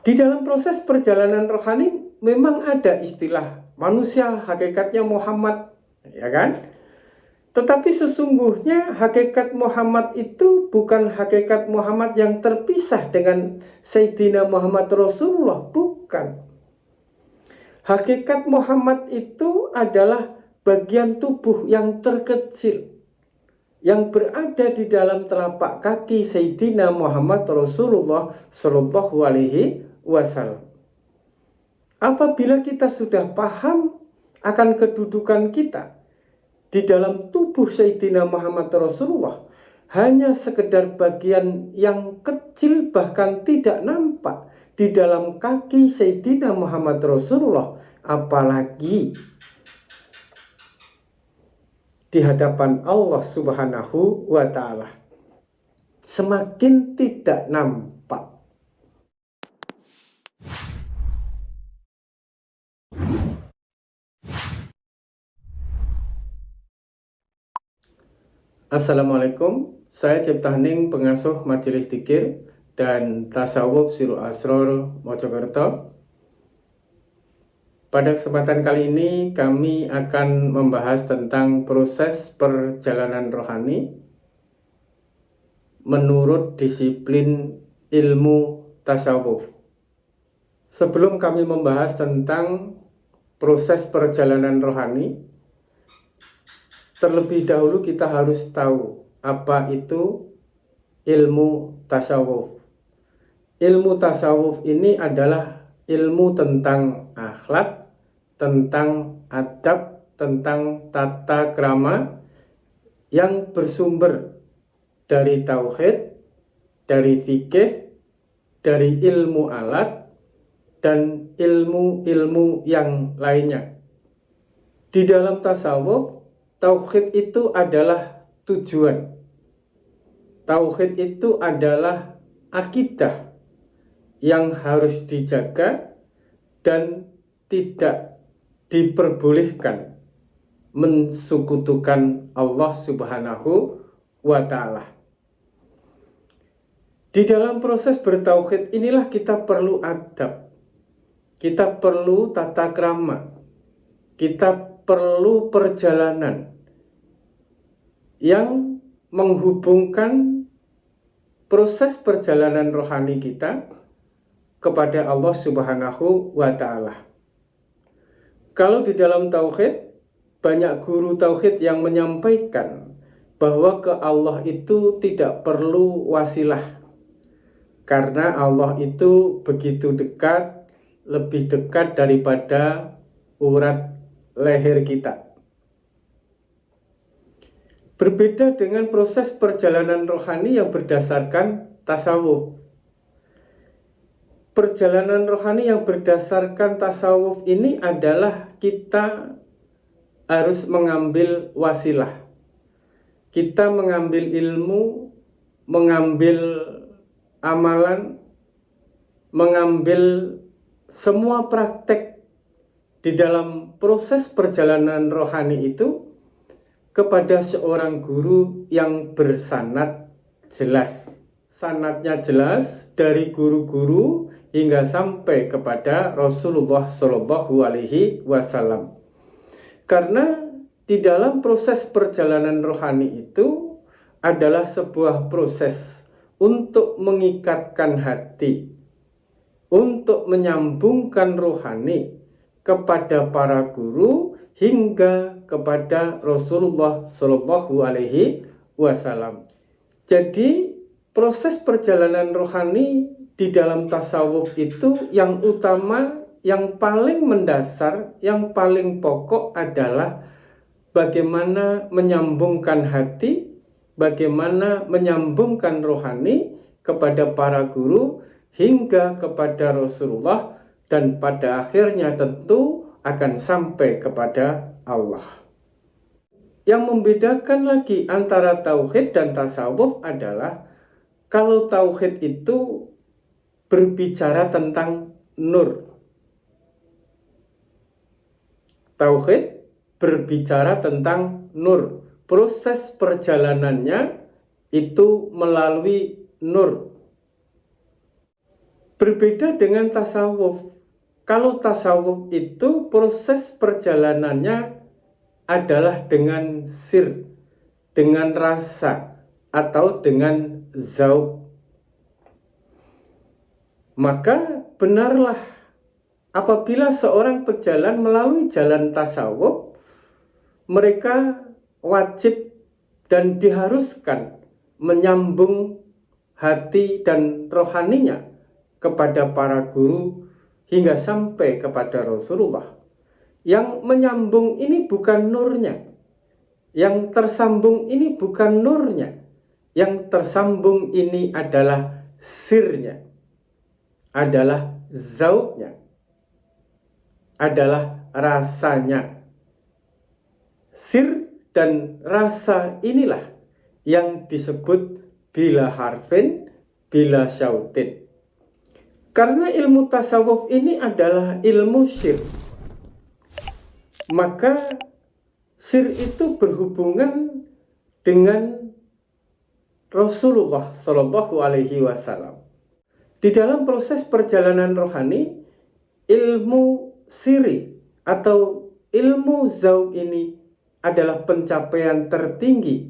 Di dalam proses perjalanan rohani memang ada istilah manusia hakikatnya Muhammad, ya kan? Tetapi sesungguhnya hakikat Muhammad itu bukan hakikat Muhammad yang terpisah dengan Sayyidina Muhammad Rasulullah, bukan. Hakikat Muhammad itu adalah bagian tubuh yang terkecil yang berada di dalam telapak kaki Sayyidina Muhammad Rasulullah Shallallahu Alaihi Wasallam. Apabila kita sudah paham akan kedudukan kita di dalam tubuh Sayyidina Muhammad Rasulullah, hanya sekedar bagian yang kecil bahkan tidak nampak di dalam kaki Sayyidina Muhammad Rasulullah, apalagi di hadapan Allah Subhanahu wa Ta'ala, semakin tidak nampak. Assalamualaikum, saya Cipta Hening, pengasuh Majelis Dzikir dan Tasawuf Sirul Asror Mojokerto. Pada kesempatan kali ini kami akan membahas tentang proses perjalanan rohani menurut disiplin ilmu tasawuf. Sebelum kami membahas tentang proses perjalanan rohani, terlebih dahulu kita harus tahu apa itu ilmu tasawuf. Ilmu tasawuf ini adalah ilmu tentang akhlak, tentang adab, tentang tata krama yang bersumber dari tauhid, dari fikih, dari ilmu alat, dan ilmu-ilmu yang lainnya. Di dalam tasawuf, tauhid itu adalah tujuan. Tauhid itu adalah akidah yang harus dijaga dan tidak diperbolehkan mensekutukan Allah Subhanahu wa Ta'ala. Di dalam proses bertauhid inilah kita perlu adab, kita perlu tata krama, kita perlu perjalanan yang menghubungkan proses perjalanan rohani kita kepada Allah Subhanahu wa Ta'ala. Kalau di dalam tauhid, banyak guru tauhid yang menyampaikan bahwa ke Allah itu tidak perlu wasilah, karena Allah itu begitu dekat, lebih dekat daripada urat leher kita. Berbeda dengan proses perjalanan rohani yang berdasarkan tasawuf. Perjalanan rohani yang berdasarkan tasawuf ini adalah kita harus mengambil wasilah. Kita mengambil ilmu, mengambil amalan, mengambil semua praktek di dalam proses perjalanan rohani itu kepada seorang guru yang bersanad jelas. Sanadnya jelas dari guru-guru hingga sampai kepada Rasulullah Shallallahu Alaihi Wasallam. Karena di dalam proses perjalanan rohani itu adalah sebuah proses untuk mengikatkan hati, untuk menyambungkan rohani kepada para guru hingga kepada Rasulullah Shallallahu Alaihi Wasallam. Jadi proses perjalanan rohani di dalam tasawuf itu yang utama, yang paling mendasar, yang paling pokok adalah bagaimana menyambungkan hati, bagaimana menyambungkan rohani kepada para guru hingga kepada Rasulullah, dan pada akhirnya tentu akan sampai kepada Allah. Yang membedakan lagi antara tauhid dan tasawuf adalah kalau tauhid itu berbicara tentang nur. Tauhid berbicara tentang nur. Proses perjalanannya itu melalui nur. Berbeda dengan tasawuf. Kalau tasawuf itu proses perjalanannya adalah dengan sir, dengan rasa, atau dengan zauq. Maka benarlah apabila seorang berjalan melalui jalan tasawuf, mereka wajib dan diharuskan menyambung hati dan rohaninya kepada para guru hingga sampai kepada Rasulullah. Yang menyambung ini bukan nurnya, yang tersambung ini bukan nurnya, yang tersambung ini adalah sirnya, adalah zauqnya, adalah rasanya. Sir dan rasa inilah yang disebut bila harfin, bila syautin. Karena ilmu tasawuf ini adalah ilmu sir, maka sir itu berhubungan dengan Rasulullah Shallallahu Alaihi Wasallam. Di dalam proses perjalanan rohani, ilmu siri atau ilmu zauq ini adalah pencapaian tertinggi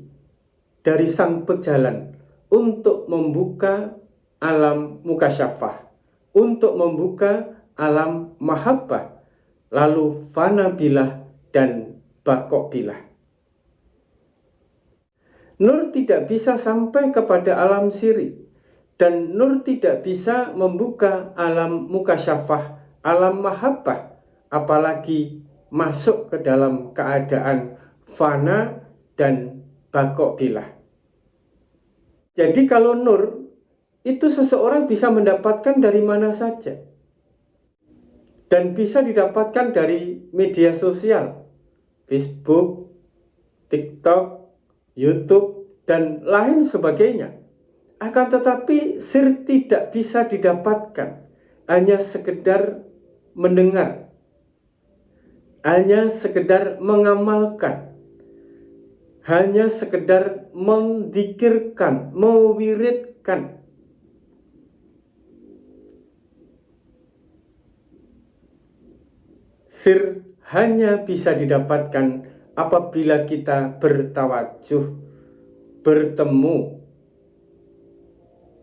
dari sang pejalan untuk membuka alam mukasyafah, untuk membuka alam mahabbah, lalu fana bilah dan baqo bilah. Nur tidak bisa sampai kepada alam siri, dan nur tidak bisa membuka alam mukasyafah, alam mahabbah, apalagi masuk ke dalam keadaan fana dan baqo bilah. Jadi kalau nur itu seseorang bisa mendapatkan dari mana saja, dan bisa didapatkan dari media sosial, Facebook, TikTok, YouTube, dan lain sebagainya. Akan tetapi sir tidak bisa didapatkan hanya sekedar mendengar, hanya sekedar mengamalkan, hanya sekedar mendikirkan, mewiridkan. Sir hanya bisa didapatkan apabila kita bertawajuh, bertemu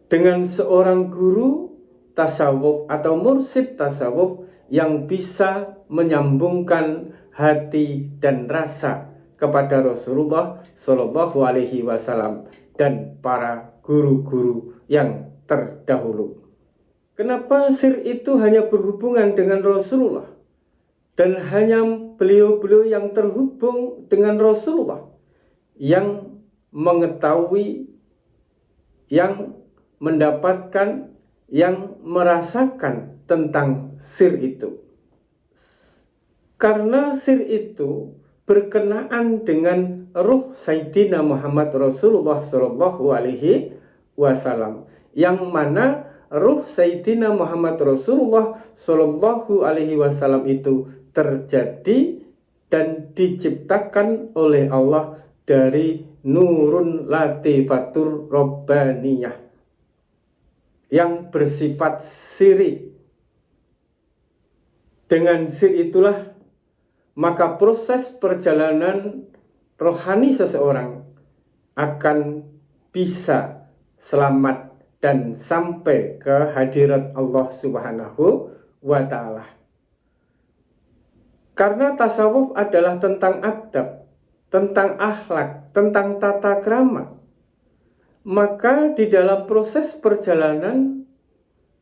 dengan seorang guru tasawuf atau mursyid tasawuf yang bisa menyambungkan hati dan rasa kepada Rasulullah Shallallahu Alaihi Wasallam dan para guru-guru yang terdahulu. Kenapa sir itu hanya berhubungan dengan Rasulullah? Dan hanya beliau-beliau yang terhubung dengan Rasulullah yang mengetahui, yang mendapatkan, yang merasakan tentang sir itu. Karena sir itu berkenaan dengan ruh Sayyidina Muhammad Rasulullah Shallallahu Alaihi Wasallam, yang mana ruh Sayyidina Muhammad Rasulullah Shallallahu Alaihi Wasallam itu terjadi dan diciptakan oleh Allah dari nurun latifatur robbaniyah yang bersifat siri. Dengan sir itulah maka proses perjalanan rohani seseorang akan bisa selamat dan sampai ke hadirat Allah Subhanahu wa Ta'ala. Karena tasawuf adalah tentang adab, tentang akhlak, tentang tata krama. Maka di dalam proses perjalanan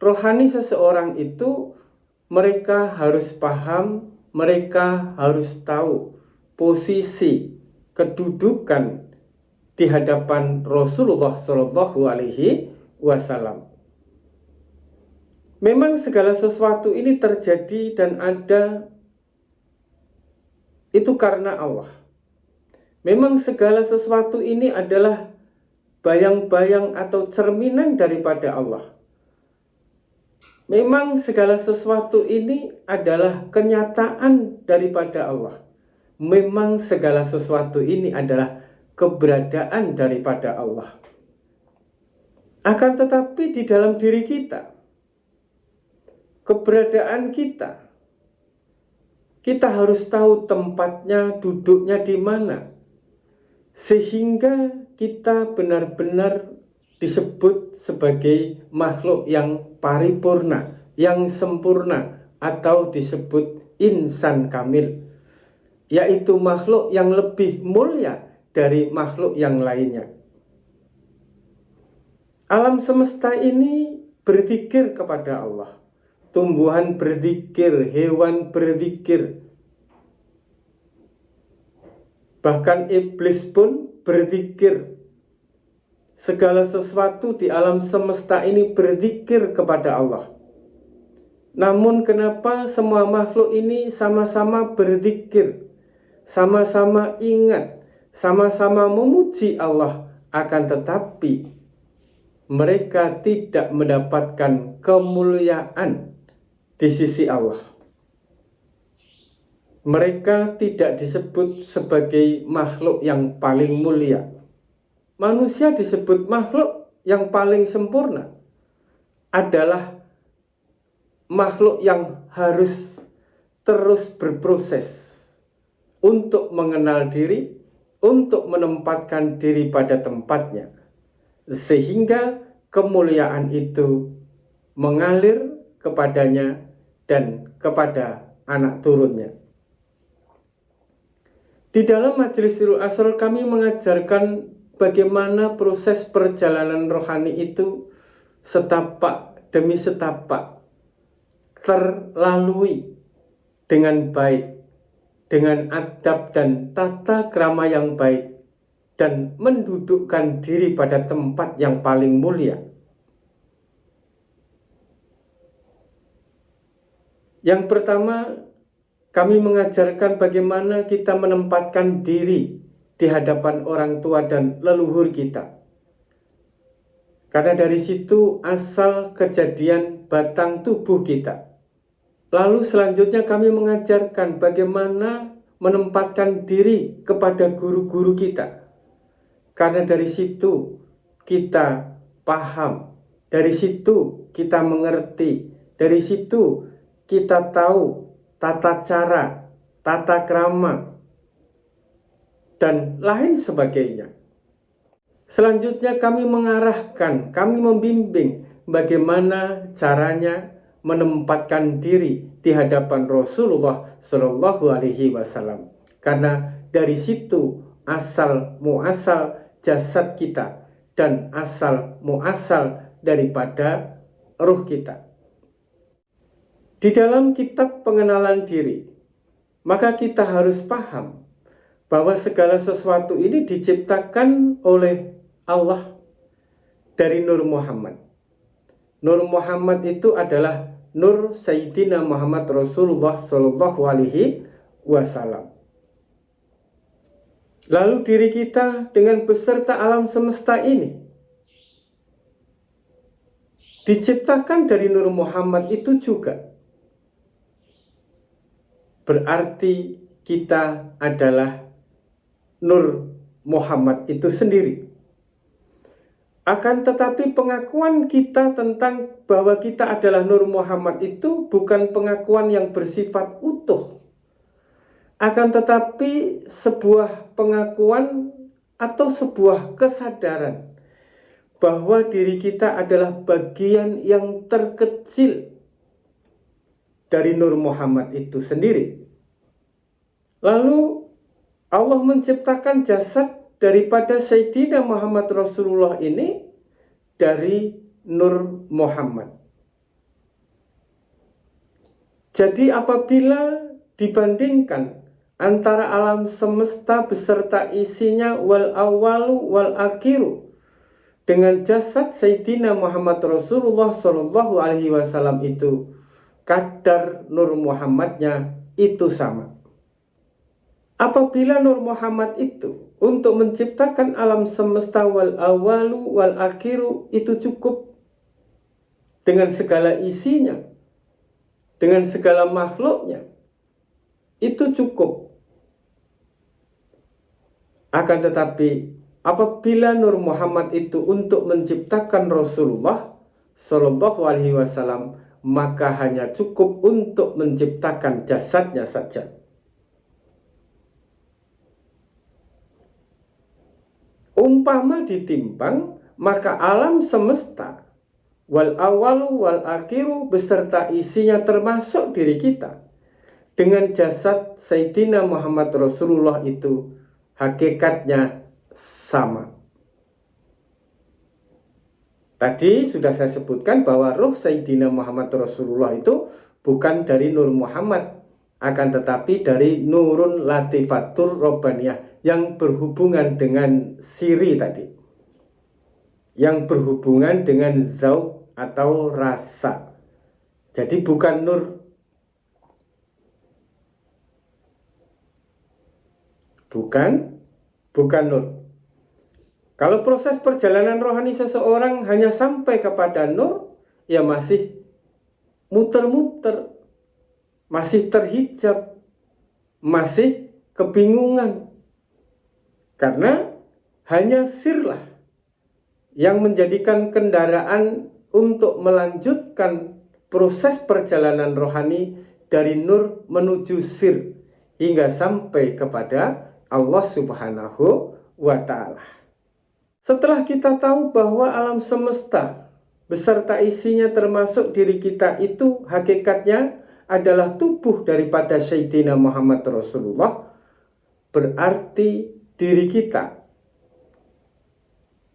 rohani seseorang itu, mereka harus paham, mereka harus tahu posisi, kedudukan di hadapan Rasulullah Shallallahu Alaihi Wasallam. Memang segala sesuatu ini terjadi dan ada itu karena Allah. Memang segala sesuatu ini adalah bayang-bayang atau cerminan daripada Allah. Memang segala sesuatu ini adalah kenyataan daripada Allah. Memang segala sesuatu ini adalah keberadaan daripada Allah. Akan tetapi di dalam diri kita, keberadaan kita. Kita harus tahu tempatnya, duduknya di mana, sehingga kita benar-benar disebut sebagai makhluk yang paripurna, yang sempurna, atau disebut insan kamil, yaitu makhluk yang lebih mulia dari makhluk yang lainnya. Alam semesta ini berzikir kepada Allah. Tumbuhan berzikir, hewan berzikir, bahkan iblis pun berzikir. Segala sesuatu di alam semesta ini berzikir kepada Allah. Namun kenapa semua makhluk ini sama-sama berzikir, sama-sama ingat, sama-sama memuji Allah, akan tetapi mereka tidak mendapatkan kemuliaan di sisi Allah? Mereka tidak disebut sebagai makhluk yang paling mulia. Manusia disebut makhluk yang paling sempurna, adalah makhluk yang harus terus berproses untuk mengenal diri, untuk menempatkan diri pada tempatnya, sehingga kemuliaan itu mengalir kepadanya dan kepada anak turunnya. Di dalam Majelis Sirrul Asrar kami mengajarkan bagaimana proses perjalanan rohani itu setapak demi setapak terlalui dengan baik, dengan adab dan tata krama yang baik, dan mendudukkan diri pada tempat yang paling mulia. Yang pertama, kami mengajarkan bagaimana kita menempatkan diri di hadapan orang tua dan leluhur kita. Karena dari situ asal kejadian batang tubuh kita. Lalu selanjutnya kami mengajarkan bagaimana menempatkan diri kepada guru-guru kita. Karena dari situ kita paham, dari situ kita mengerti, dari situ kita tahu tata cara, tata krama, dan lain sebagainya. Selanjutnya kami mengarahkan, kami membimbing bagaimana caranya menempatkan diri di hadapan Rasulullah Shallallahu Alaihi Wasallam. Karena dari situ asal muasal jasad kita dan asal muasal daripada ruh kita. Di dalam kitab pengenalan diri, maka kita harus paham bahwa segala sesuatu ini diciptakan oleh Allah dari Nur Muhammad. Nur Muhammad itu adalah Nur Sayyidina Muhammad Rasulullah Sallallahu Alaihi Wasallam. Lalu diri kita dengan beserta alam semesta ini diciptakan dari Nur Muhammad itu juga. Berarti kita adalah Nur Muhammad itu sendiri. Akan tetapi pengakuan kita tentang bahwa kita adalah Nur Muhammad itu bukan pengakuan yang bersifat utuh. Akan tetapi sebuah pengakuan atau sebuah kesadaran bahwa diri kita adalah bagian yang terkecil dari Nur Muhammad itu sendiri. Lalu Allah menciptakan jasad daripada Sayyidina Muhammad Rasulullah ini dari Nur Muhammad. Jadi apabila dibandingkan antara alam semesta beserta isinya wal awalu wal akhiru dengan jasad Sayyidina Muhammad Rasulullah Shallallahu Alaihi Wasallam itu, kadar Nur Muhammadnya itu sama. Apabila Nur Muhammad itu untuk menciptakan alam semesta wal awalu wal akhiru itu cukup dengan segala isinya, dengan segala makhluknya, itu cukup. Akan tetapi apabila Nur Muhammad itu untuk menciptakan Rasulullah Shallallahu Alaihi Wasallam, maka hanya cukup untuk menciptakan jasadnya saja. Umpama ditimbang, maka alam semesta, wal awalu wal akhiru beserta isinya termasuk diri kita, dengan jasad Sayyidina Muhammad Rasulullah itu hakikatnya sama. Tadi sudah saya sebutkan bahwa ruh Sayyidina Muhammad Rasulullah itu bukan dari Nur Muhammad, akan tetapi dari Nurun Latifatur Robbaniyah yang berhubungan dengan siri tadi, yang berhubungan dengan zauq atau rasa. Jadi bukan nur, bukan nur. Kalau proses perjalanan rohani seseorang hanya sampai kepada nur, ya masih muter-muter, masih terhijab, masih kebingungan. Karena hanya sirlah yang menjadikan kendaraan untuk melanjutkan proses perjalanan rohani dari nur menuju sir hingga sampai kepada Allah Subhanahu wa Ta'ala. Setelah kita tahu bahwa alam semesta beserta isinya termasuk diri kita itu hakikatnya adalah tubuh daripada Sayyidina Muhammad Rasulullah, berarti diri kita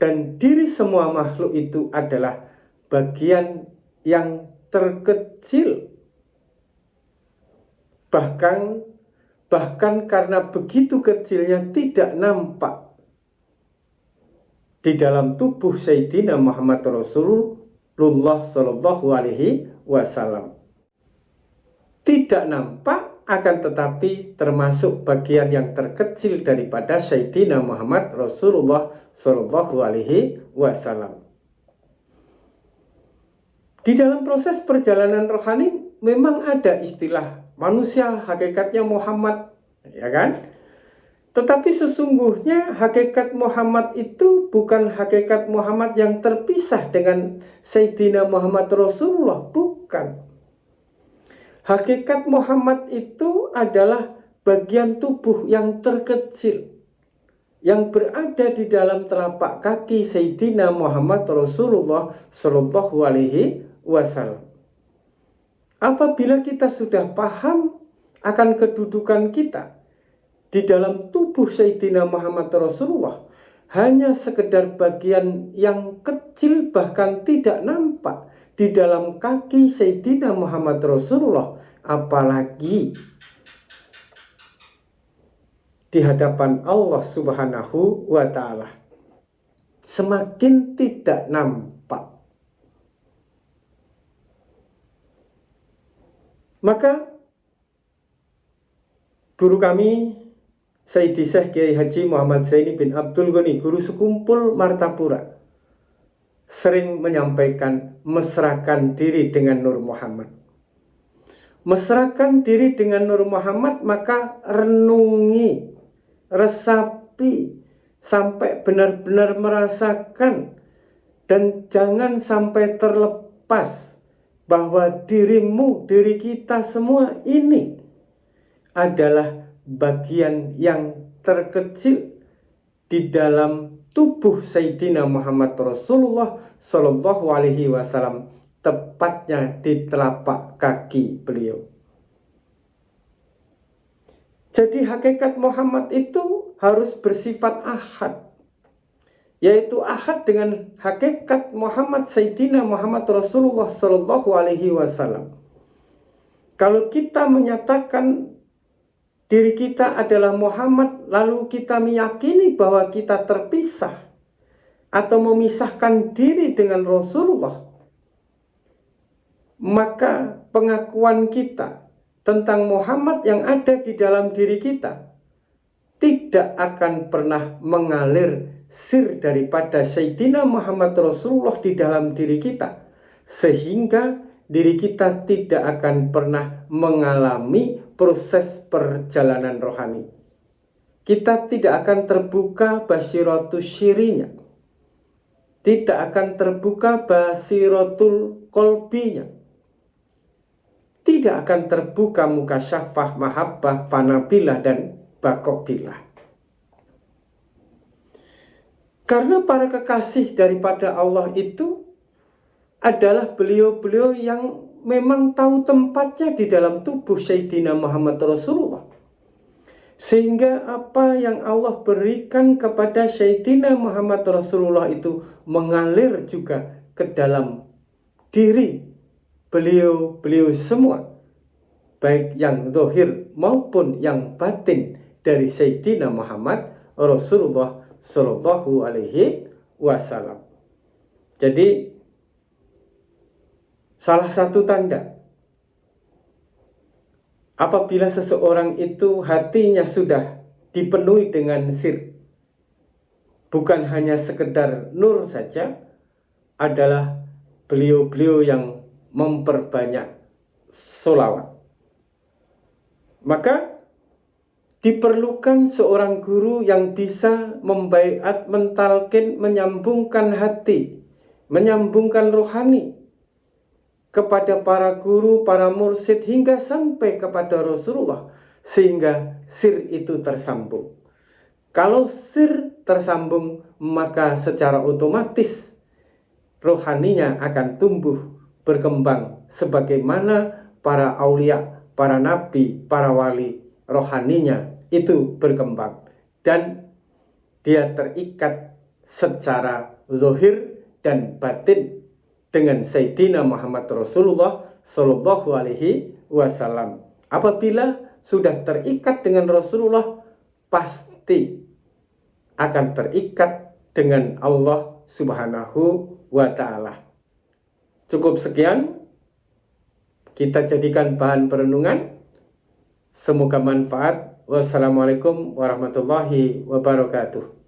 dan diri semua makhluk itu adalah bagian yang terkecil. Bahkan karena begitu kecilnya tidak nampak di dalam tubuh Sayyidina Muhammad Rasulullah Shallallahu Alaihi Wasallam. Tidak nampak, akan tetapi termasuk bagian yang terkecil daripada Sayyidina Muhammad Rasulullah Shallallahu Alaihi Wasallam. Di dalam proses perjalanan rohani memang ada istilah manusia hakikatnya Muhammad, ya kan? Tetapi sesungguhnya hakikat Muhammad itu bukan hakikat Muhammad yang terpisah dengan Sayyidina Muhammad Rasulullah, bukan. Hakikat Muhammad itu adalah bagian tubuh yang terkecil yang berada di dalam telapak kaki Sayyidina Muhammad Rasulullah Shallallahu Alaihi Wasallam. Apabila kita sudah paham akan kedudukan kita di dalam tubuh Sayyidina Muhammad Rasulullah, hanya sekedar bagian yang kecil bahkan tidak nampak di dalam kaki Sayyidina Muhammad Rasulullah, apalagi di hadapan Allah Subhanahu wa Ta'ala, semakin tidak nampak. Maka guru kami Sayyidi Syekh Kiai Haji Muhammad Zaini bin Abdul Ghani, guru sekumpul Martapura, sering menyampaikan mesrakan diri dengan Nur Muhammad. Mesrakan diri dengan Nur Muhammad, maka renungi, resapi, sampai benar-benar merasakan, dan jangan sampai terlepas bahwa dirimu, diri kita semua ini adalah bagian yang terkecil di dalam tubuh Sayyidina Muhammad Rasulullah Shallallahu Alaihi Wasallam, tepatnya di telapak kaki beliau. Jadi hakikat Muhammad itu harus bersifat ahad, yaitu ahad dengan hakikat Muhammad Sayyidina Muhammad Rasulullah Shallallahu Alaihi Wasallam. Kalau kita menyatakan diri kita adalah Muhammad, lalu kita meyakini bahwa kita terpisah atau memisahkan diri dengan Rasulullah, maka pengakuan kita tentang Muhammad yang ada di dalam diri kita tidak akan pernah mengalir sir daripada Sayyidina Muhammad Rasulullah di dalam diri kita, sehingga diri kita tidak akan pernah mengalami proses perjalanan rohani. Kita tidak akan terbuka basiratus syirinya, tidak akan terbuka basiratul kolbinya, tidak akan terbuka mukasyafah, mahabbah, fanabilah, dan bakobilah. Karena para kekasih daripada Allah itu adalah beliau-beliau yang memang tahu tempatnya di dalam tubuh Sayyidina Muhammad Rasulullah. Sehingga apa yang Allah berikan kepada Sayyidina Muhammad Rasulullah itu mengalir juga ke dalam diri beliau semua, baik yang zahir maupun yang batin dari Sayyidina Muhammad Rasulullah Sallallahu Alaihi Wasallam. Jadi salah satu tanda apabila seseorang itu hatinya sudah dipenuhi dengan sir, bukan hanya sekedar nur saja, adalah beliau-beliau yang memperbanyak sholawat. Maka diperlukan seorang guru yang bisa membaiat, mentalkin, menyambungkan hati, menyambungkan rohani kepada para guru, para mursyid, hingga sampai kepada Rasulullah, sehingga sir itu tersambung. Kalau sir tersambung, maka secara otomatis rohaninya akan tumbuh, berkembang, sebagaimana para aulia, para nabi, para wali, rohaninya itu berkembang, dan dia terikat secara zahir dan batin dengan Sayyidina Muhammad Rasulullah Sallallahu Alaihi Wasallam. Apabila sudah terikat dengan Rasulullah, pasti akan terikat dengan Allah Subhanahu wa Ta'ala. Cukup sekian, kita jadikan bahan perenungan. Semoga manfaat. Wassalamualaikum warahmatullahi wabarakatuh.